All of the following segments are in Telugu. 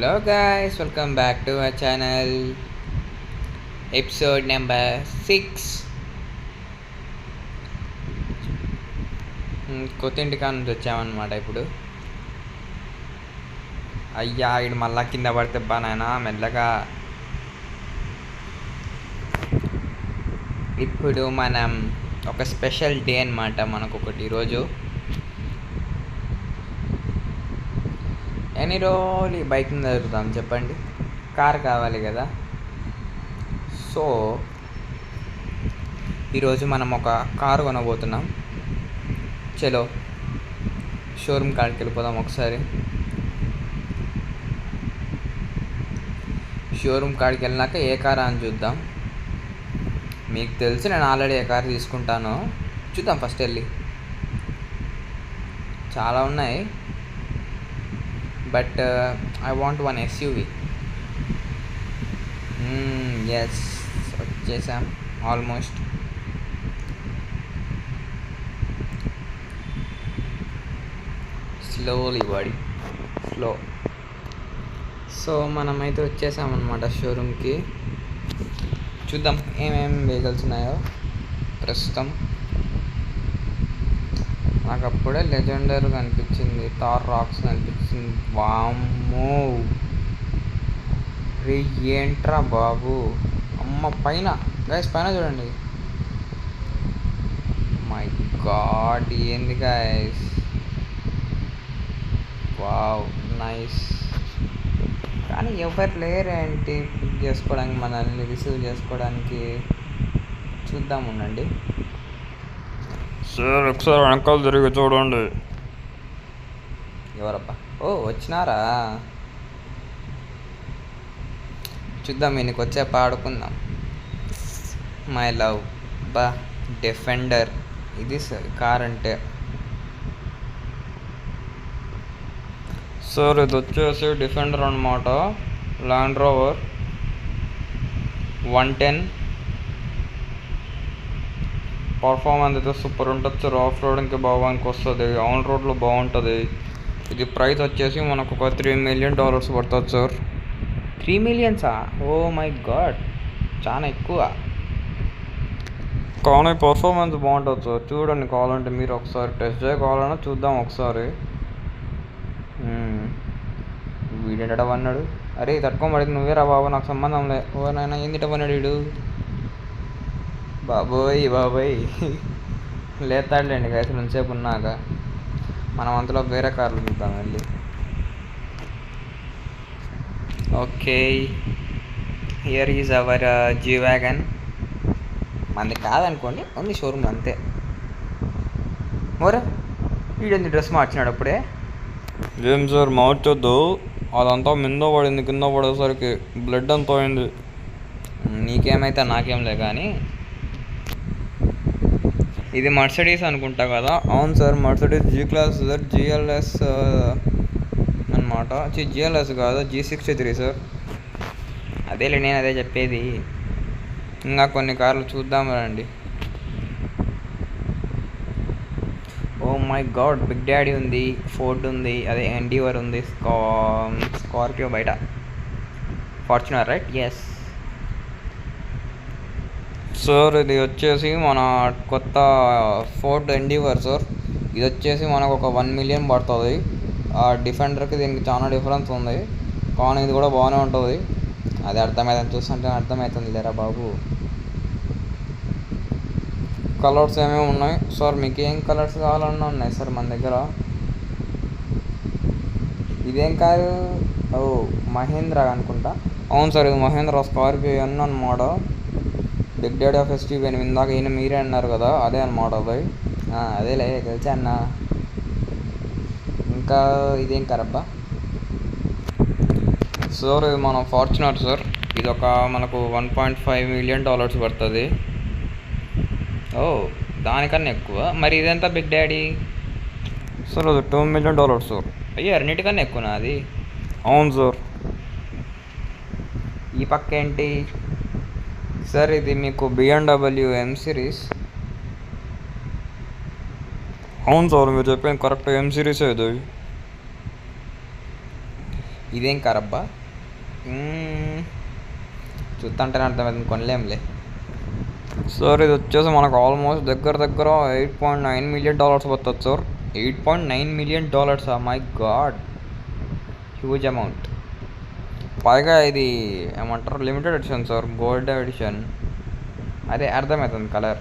Hello guys, welcome back to our channel. Episode number 6. కొత్త ఇంటికా నుంచి వచ్చామన్నమాట. ఇప్పుడు అయ్యా ఇడు మళ్ళా కింద పడితే బానైనా మెల్లగా. ఇప్పుడు మనం ఒక స్పెషల్ డే అన్నమాట. మనకు ఒకటి ఈరోజు ఎన్ని రోజులు ఈ బైక్ మీద జరుగుతాం చెప్పండి. కార్ కావాలి కదా. సో ఈరోజు మనం ఒక కారు కొనబోతున్నాం. చలో షోరూమ్ కాడికి వెళ్ళిపోదాం. ఒకసారి షోరూమ్ కాడికి వెళ్ళినాక ఏ కార్ అని చూద్దాం. మీకు తెలిసి నేను ఆల్రెడీ ఏ కార్ తీసుకుంటానో చూద్దాం. ఫస్ట్ వెళ్ళి చాలా ఉన్నాయి, but I want one SUV. Yes, వచ్చేసాం almost. Slowly body slow. So మనమైతే వచ్చేసామన్నమాట షోరూమ్కి. చూద్దాం ఏమేమి వెహికల్స్ ఉన్నాయో. ప్రస్తుతం నాకు అప్పుడే లెజెండర్ కనిపించింది, థార్ రాక్స్ కనిపించింది. వామ్మో రే ఏంట్రా బాబు. అమ్మ పైన గైస్, పైన చూడండి. మై గాడ్ ఏంది గైస్. Wow nice. కానీ ఎవరు లేరేంటి పిక్ చేసుకోవడానికి, మనల్ని రిసీవ్ చేసుకోవడానికి. చూద్దాం ఉండండి సార్. ఒకసారి వెనకాల తిరిగి చూడండి. ఎవరబ్బా? ఓ వచ్చినారా. చూద్దాం ఈయనకి వచ్చే పాడుకుందాం. మై లవ్ బా డిఫెండర్. ఇది కార్ అంటే. సార్ ఇది వచ్చేసి డిఫెండర్ అన్నమాట. Land rover 110. పర్ఫార్మెన్స్ అయితే సూపర్ ఉంటుంది సార్. ఆఫ్ రోడ్కి బాగానికి వస్తుంది, ఆన్ రోడ్లో బాగుంటుంది. ఇది ప్రైస్ వచ్చేసి మనకు ఒక $3 million పడుతుంది sir. 3 million? Oh my god, చాలా ఎక్కువ. కానీ పర్ఫార్మెన్స్ బాగుంటుంది సార్. చూడండి కావాలంటే మీరు ఒకసారి టెస్ట్ డ్రైవ్ కావాలన్నా చూద్దాం ఒకసారి. వీడేట అన్నాడు. అరే తట్టుకోబడింది నువ్వేరా బాబు, నాకు సంబంధం లే. ఓ నాయన ఏందిట పన్నాడు వీడు. బాబోయ్ బాబోయ్ లేతాడులేండి గైస్. నుంచేపు ఉన్నాక మనం అంతలో వేరే కార్లు చూద్దాం వెళ్ళి. Okay, here is our G wagon. మనది కాదనుకోండి, ఓన్లీ షోరూమ్ అంతే. మోరా వీడేంది డ్రెస్ మార్చినాడు అప్పుడే. ఏం సార్ మార్చొద్దు, అదంతా మింద పడింది. కింద పడేసరికి బ్లడ్ అంతా అయింది. నీకేమైతే నాకేం లే. కానీ ఇది మర్సిడీస్ అనుకుంటా కదా. అవును sir, Mercedes G class sir. GLS అనమాట. జిఎల్ఎస్ కాదు, G63 సార్. అదేలే, నేను అదే చెప్పేది. ఇంకా కొన్ని కార్లు చూద్దాం రండి. Oh my god, big daddy ఉంది, ఫోర్డ్ ఉంది, అదే ఎండీవర్ ఉంది, స్కార్పియో బయట, ఫార్చునర్ రైట్. ఎస్ సార్ ఇది వచ్చేసి మన కొత్త ఫోర్డ్ ఎండీవర్ సార్. ఇది వచ్చేసి మనకు ఒక 1 million పడుతుంది. ఆ డిఫెండర్కి దీనికి చాలా డిఫరెన్స్ ఉంది, కానీ ఇది కూడా బాగానే ఉంటుంది. అది అర్థమవుతుంది, చూస్తుంటే అర్థమవుతుంది లేరా బాబు. కలర్స్ ఏమేమి ఉన్నాయి సార్, మీకు ఏం కలర్స్ కావాలన్నా ఉన్నాయి సార్ మన దగ్గర. ఇదేం కారు? ఓ మహేంద్ర అనుకుంటా. అవును సార్, ఇది మహేంద్ర స్కార్పియో ఎన్ అన్నమాట. బిగ్ డాడీ ఆఫ్ ఎస్టీవీ అని ఇందాక ఈయన మీరే అన్నారు కదా, అదే అన్నమాట అది. అదేలే తెలిసా అన్న. ఇంకా ఇదేం కారబ్బా? సార్ ఇది మన ఫార్చునర్ సార్. ఇది ఒక మనకు $1.5 million పడుతుంది. ఓ దానికన్నా ఎక్కువ. మరి ఇదెంత బిగ్ డాడీ? సార్ అది $2 million సార్. అయ్యో అన్నిటికన్నా ఎక్కువనా అది? అవును సార్. ఈ పక్క ఏంటి సార్? ఇది మీకు BMW M సిరీస్. అవును సార్, మీరు చెప్పింది కరెక్ట్, M సిరీస్ ఇది. ఇదేం కారబ్బా. చూస్తుంటేనే అర్థమైంది, కొనలేంలే. సార్ ఇది వచ్చేసి మనకు ఆల్మోస్ట్ దగ్గర దగ్గర $8.9 million పడుతుంది sir. $8.9 million, my god, huge amount. పైగా ఇది ఏమంటారు limited edition sir, gold edition. అదే అర్థమవుతుంది కలర్.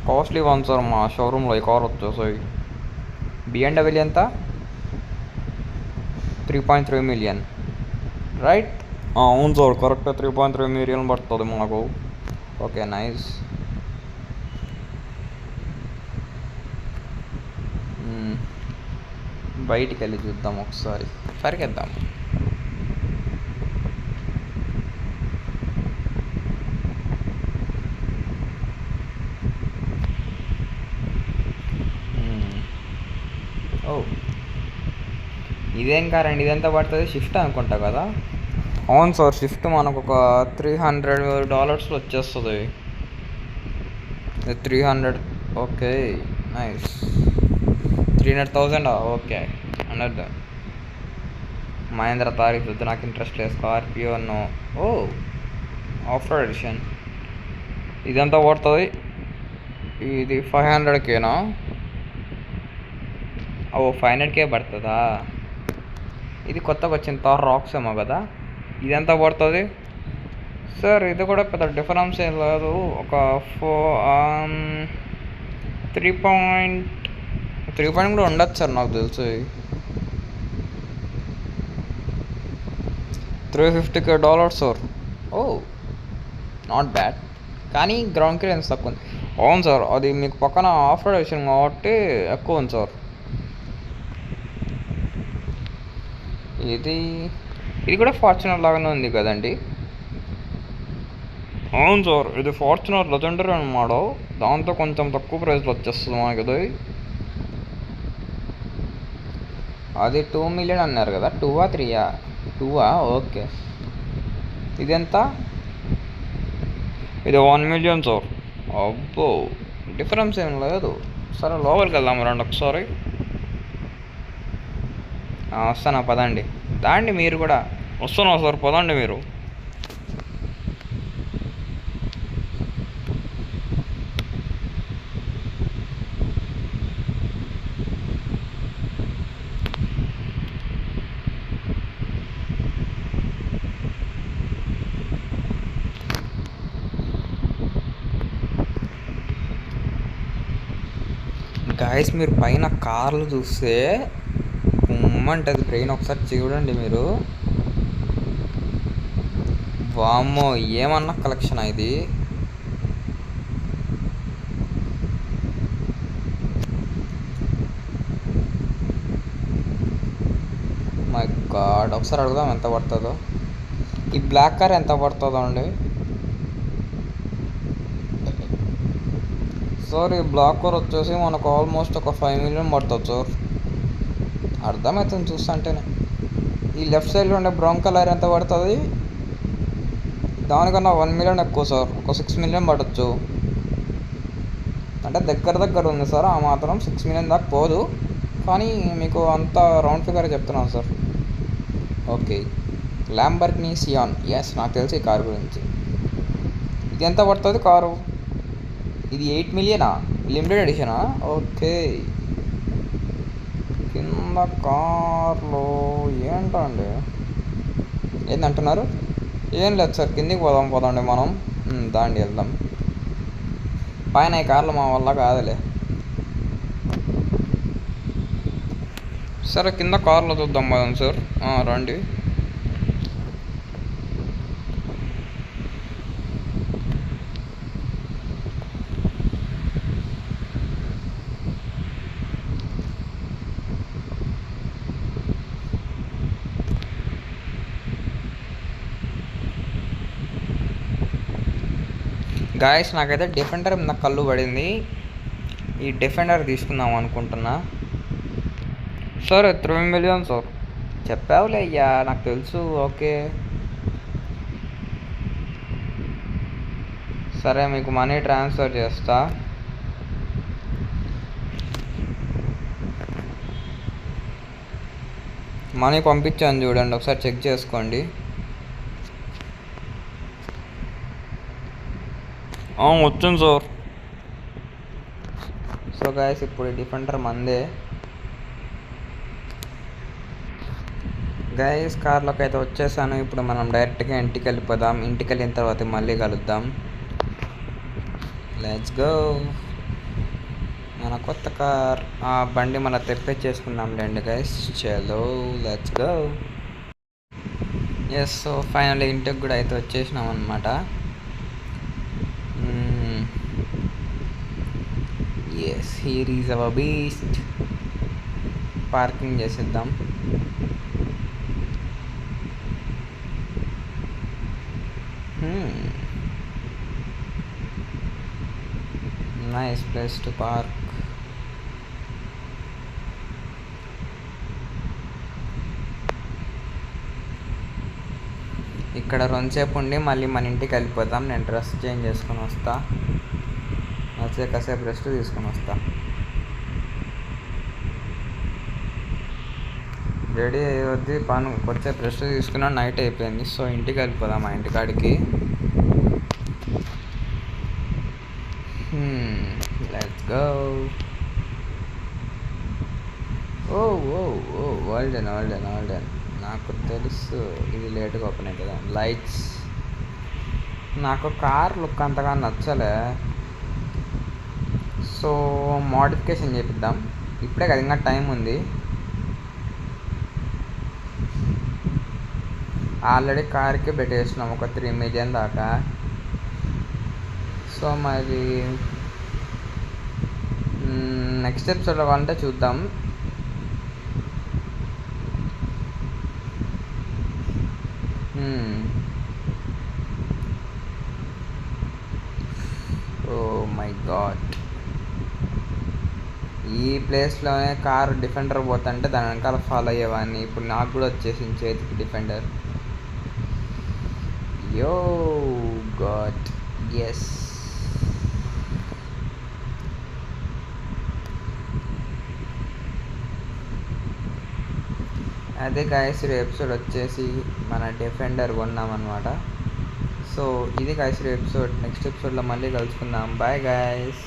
కాస్ట్లీ వన్ సార్, మా షోరూంలో ఈ కార్ వచ్చేసాయి. BMW ఎంత? 3.3 million, రైట్? అవును సార్, కరెక్ట్ 3.3 million పడుతుంది మాకు. Okay, nice. బయటికి వెళ్ళి చూద్దాం ఒకసారి, పరిగెద్దాం. ఓ, ఇదేం కార్ అండి, ఇదెంత పడుతుంది? షిఫ్ట్ అనుకుంటా కదా? అవును సార్, షిఫ్ట్ మనకు ఒక $300 వచ్చేస్తుంది. 300. Okay, nice. 300,000. ఓకే, అన్నట్టు మహేంద్ర తారీఖ్ వద్దు, నాకు ఇంట్రెస్ట్ లేదు. Scorpio no. Oh, off road edition. ఇదెంత పడుతుంది? ఇది 500Kనా? ఓ, 500K పడుతుందా? ఇది కొత్తగా వచ్చిన థార్ రాక్స్ ఏమో కదా. ఇదెంత పడుతుంది? సార్ ఇది కూడా పెద్ద డిఫరెన్స్ ఏం లేదు. ఒక 3 పాయింట్ కూడా ఉండదు సార్, నాకు తెలిసి. $350K sir. Oh, not bad. కానీ గ్రౌండ్ క్లియరెన్స్ తక్కువ ఉంది. అవును సార్, అది మీకు పక్కన ఆఫ్ రోడ్ ఎడిషన్ కాబట్టి ఎక్కువ ఉంది సార్. ఇది కూడా ఫార్చునర్ లాగానే ఉంది కదండి. అవును సార్, ఇది ఫార్చునర్ లెజెండరీ అని మోడల్, దాంతో కొంచెం తక్కువ ప్రైస్లో వచ్చేస్తుంది మనకి ఇది. అది 2 million అన్నారు కదా, 2ఆ 3ఆ? 2ఆ, ఓకే. ఇదెంత? ఇది 1 million సార్. అబ్బో, డిఫరెన్స్ ఏం లేదు. సరే లోపలికి వెళ్దాం రండి ఒకసారి. వస్తానా, పదండి. దాండి మీరు కూడా. వస్తున్నా సార్, పదండి మీరు. గాయస్, మీరు పైన కార్లు చూస్తే ఉమ్మంటది బ్రెయిన్. ఒకసారి చూడండి మీరు. వామ్మో, ఏమన్నా కలెక్షన్ ఇది. మై గాడ్, ఒకసారి అడుగుదాం ఎంత పడుతుందో. ఈ బ్లాక్ కార్ ఎంత పడుతుందో అండి? సార్ ఈ బ్లాక్ కార్ వచ్చేసి మనకు ఆల్మోస్ట్ ఒక 5 million పడుతుంది సార్. అర్థమవుతుంది చూస్తుంటేనే. ఈ లెఫ్ట్ సైడ్లో ఉండే బ్రౌన్ కలర్ ఎంత పడుతుంది? దానికన్నా 1 million ఎక్కువ సార్, ఒక 6 million పడవచ్చు. అంటే దగ్గర ఉంది సార్, ఆ మాత్రం 6 million దాకా పోదు. కానీ మీకు అంత రౌండ్ ఫిగర్ చెప్తున్నాను sir. Okay, Lamborghini Sian. Yes, నాకు తెలిసి ఈ కారు గురించి. ఇది ఎంత పడుతుంది కారు? ఇది 8 million లిమిటెడ్ ఎడిషనా? ఓకే. కింద కార్లో ఏంటండి, ఏందంటున్నారు? ఏం లేదు సార్, కిందికి పోదండి మనం. దాండి వెళ్దాం. పైన ఈ కార్లు మా వల్ల కాదులే. సరే, కింద కార్లో చూద్దాం మనం సార్. రండి. గాయస్, నాకైతే డిఫెండర్ మీద కళ్ళు పడింది. ఈ డిఫెండర్ తీసుకుందాం అనుకుంటున్నా. Sir 3 million sir. చెప్పావులే అయ్యా, నాకు తెలుసు. ఓకే, సరే, మీకు మనీ ట్రాన్స్ఫర్ చేస్తా. మనీ పంపించాను చూడండి, ఒకసారి చెక్ చేసుకోండి. వచ్చింది సార్. సో గైస్ ఇప్పుడు డిఫెండర్ మందే. గైస్ కార్లోకి అయితే వచ్చేసాను. ఇప్పుడు మనం డైరెక్ట్గా ఇంటికి వెళ్ళిపోదాం. ఇంటికి వెళ్ళిన తర్వాత మళ్ళీ కలుద్దాం. Let's go. మన కొత్త కార్ ఆ బండి మన తెప్పించేసుకుందాం లేండి గైస్. చలో let's go. Yes, so final ఇంటికి కూడా అయితే వచ్చేసినాం అనమాట. Yes, here is our beast. Parking చేసేద్దాం. Nice place to park. ఇక్కడ రెండుసేపు ఉండి మళ్ళీ మన ఇంటికి వెళ్ళిపోతాం. నేను డ్రెస్ చేంజ్ చేసుకొని వస్తా. వచ్చే కాసేపు రెస్ట్ తీసుకొని వస్తా. రెడీ అయ్యొద్ది పని వచ్చే రెస్ట్ తీసుకున్నా. నైట్ అయిపోయింది. సో ఇంటికి వెళ్ళిపోదాం, మా ఇంటికాడికి. Let's go. Oh oh oh వరల్డెన్. నాకు తెలుసు ఇది లేట్గా ఓపెన్ అవుతుందా. లైట్స్. నాకు కార్ లుక్ అంతగా నచ్చలే. సో మోడిఫికేషన్ చేపిద్దాం. ఇప్పుడే కదా, ఇంకా టైం ఉంది. ఆల్రెడీ కార్కి పెట్టేసినాం ఒక 3 million దాకా. సో మరి నెక్స్ట్ ఎపిసోడ్లో కావాలంటే చూద్దాం. ఓ మై గాడ్, ఈ ప్లేస్లోనే కార్ డిఫెండర్ పోతుంటే దాని వెనకాల ఫాలో అయ్యేవాడిని. ఇప్పుడు నాకు కూడా వచ్చేసింది చేతికి డిఫెండర్. Yo god, yes. అదే గాయస్, ఎపిసోడ్ వచ్చేసి మన డిఫెండర్ కొన్నామన్నమాట. సో ఇది గాయస్ ఎపిసోడ్. నెక్స్ట్ ఎపిసోడ్లో మళ్ళీ కలుసుకుందాం. Bye guys.